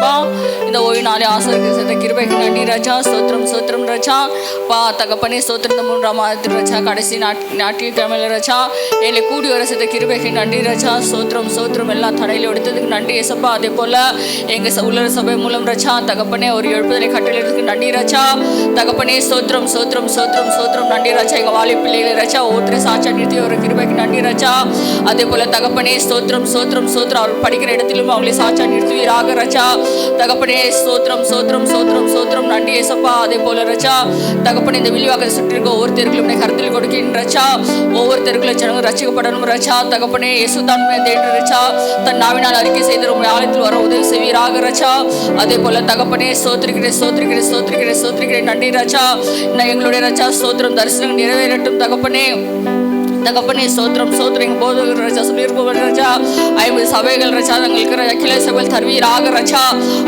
ஏசப்பா. இந்த ஓய்வு நாளை ஆசீர்வதித்த கிருபைக்கு நன்றி ராஜா. ஸ்தோத்திரம் ஸ்தோத்திரம் ராஜா. பா தகப்பனே ஸ்தோத்திரம். இந்த 3ஆம் மாதத்தில் ராஜா, கடைசி ஞாயிற்றுக்கிழமையில ராஜா எங்களை கூடி வர செய்த கிருபைக்கு நன்றி ராஜா. ஸ்தோத்திரம் ஸ்தோத்திரம். எல்லா தடையில எடுத்ததுக்கு நன்றி ஏசப்பா. அதே போல எங்கள் உலக சபை மூலம் ராஜா தகப்பனே ஒரு எழுப்புதலை கட்டளைக்கு நன்றி ராஜா. தகப்பனே ஸ்தோத்திரம் ஸ்தோத்திரம் ஸ்தோத்திரம் ஸ்தோத்திரம். நன்றி ராஜா. எங்கள் வாலி பிள்ளைகளை ராஜா ஒருத்தரை சாட்சியா நிறுத்தி ஒரு கிருபைக்கு நன்றி ராஜா. அதே போல தகப்பனே ஸ்தோத்திரம் ஸ்தோத்திரம் ஸ்தோத்திரம். அவர் படிக்கிற இடத்திலும் அவளை சாட்சியா நிறுத்துவீராக ராஜா. தகப்பனே ஸ்தோத்திரம் ஸ்தோத்திரம் ஸ்தோத்திரம் ஸ்தோத்திரம். நன்றி ஏசப்பா. அதே போல ராஜா தகப்பனே இந்த விழிவாக சுற்றி இருக்க ஒவ்வொருத்தருக்கும் கருத்தில் கொடுக்கின்ற ராஜா. ஒவ்வொருத்தருக்கும் ஜனங்கள் ரசிக்கப்படணும் ராஜா. தகப்பனே இயேசு தான் தேடு ராஜா. தன் நாவினால் அறிக்கை செய்து உங்கள் ஆலயத்தில் வர உதவி செய்வீராக ராஜா. அதே போல தகப்பனே ஸ்தோத்திரிக்கிறேன் ஸ்தோத்திரிக்கிறேன் ஸ்தோத்திரிக்கிறேன் ஸ்தோத்திரிக்கிறேன். நன்றி ராஜா. எங்களுடைய ராஜா ஸ்தோத்திரம் தரிசனம் நிறைவேறட்டும் தகப்பனே. தகப்பனே ஸ்தோத்திரம் ஸ்தோத்திரம். எங்கள் போதகர் ராஜா சொல்லியிருப்பவர் ராஜா 50 சபைகள் ராஜா எங்களுக்கு ராஜா கிளை சபைகள் தருவீராக ராஜா.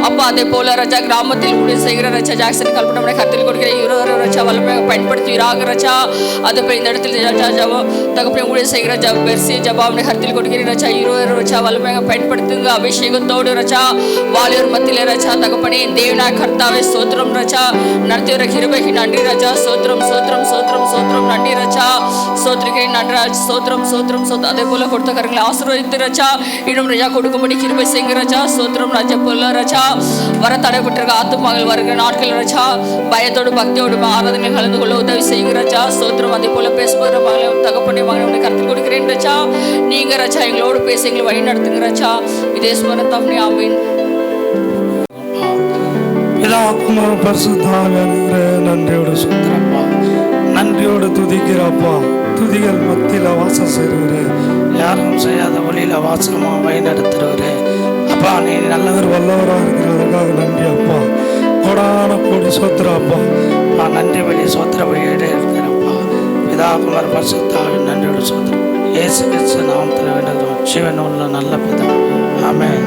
அப்பா அதே போல ராஜா கிராமத்தில் ஊழிய செய்கிற ராஜா ஜாக்சன் கல்பனை கருத்தில் கொடுக்கிற 20 ராஜா வல்லமையாக பயன்படுத்துவீராக ராஜா. அதே போல இந்த இடத்துல ராஜா ஜபா தகப்பனை ஊழிய செய்கிற பெர்சி ஜபாவுடைய கருத்தில் கொடுக்கிற ராஜா 20 ராஜா வல்லமையாக பயன்படுத்துங்க. அபிஷேகத்தோடு ராஜா வாலியர் மத்தியில ராஜா தகப்பனே தேவனா கர்த்தாவே ஸ்தோத்திரம் ராஜா. நடத்தி வர கிருபைக்கு நன்றி ராஜா. ஸ்தோத்திரம் ஸ்தோத்திரம் ஸ்தோத்திரம் ஸ்தோத்திரம். நன்றி ராஜா. ஸ்தோத்திரிக்கிறேன் நன்றாஜ். ஸ்தோத்திரம் ஸ்தோத்திரம் ஸ்தோத்திரம். அதே போல கொடுத்த கரங்களை ஆசீர்வதித்து ராஜா இன்னும் ராஜா கொடுக்கும்படி கிருபை செய்யுங்க ராஜா. ஸ்தோத்திரம் ராஜா. போல ராஜா வர தடைப்பட்டிருக்க ஆத்துமாக்கள் வருகிற நாட்கள் ராஜா பயத்தோடு பக்தியோடு ஆராதனை கலந்து கொள்ள உதவி செய்யுங்க ராஜா. ஸ்தோத்திரம். அதே போல பேசுகிற மகளை தகப்பனை மகளை கருத்தில் கொடுக்கிறேன் ராஜா. நீங்க ராஜா எங்களோடு பேச எங்களை வழி நடத்துங்க ராஜா. இதே ஸ்மரத்தாமே ஆமீன். நன்றியோடு சுந்தரப்பா, நன்றியோடு துதிக்கிறப்பா. துதிகள் மத்தியில் வாசம் செய்கிறவரு, யாரும் செய்யாத வழியில் வாசமாக வழி நடத்துகிறவரு. அப்பா நீ நல்லவர் வல்லவராக இருக்கிறதுக்காக நன்றி அப்பா. கோடான கோடி சோத்திரப்பா. நன்றி வழி சோத்திர வழியிட இருக்கிறப்பா. பிதா குமார் பரிசுத்தாவின் நன்றியோடு சோத்திரம். இயேசு கிறிஸ்து நாமத்தில் வேண்டுகிறோம். ஜீவன் உள்ள நல்ல பிதா. ஆமென்.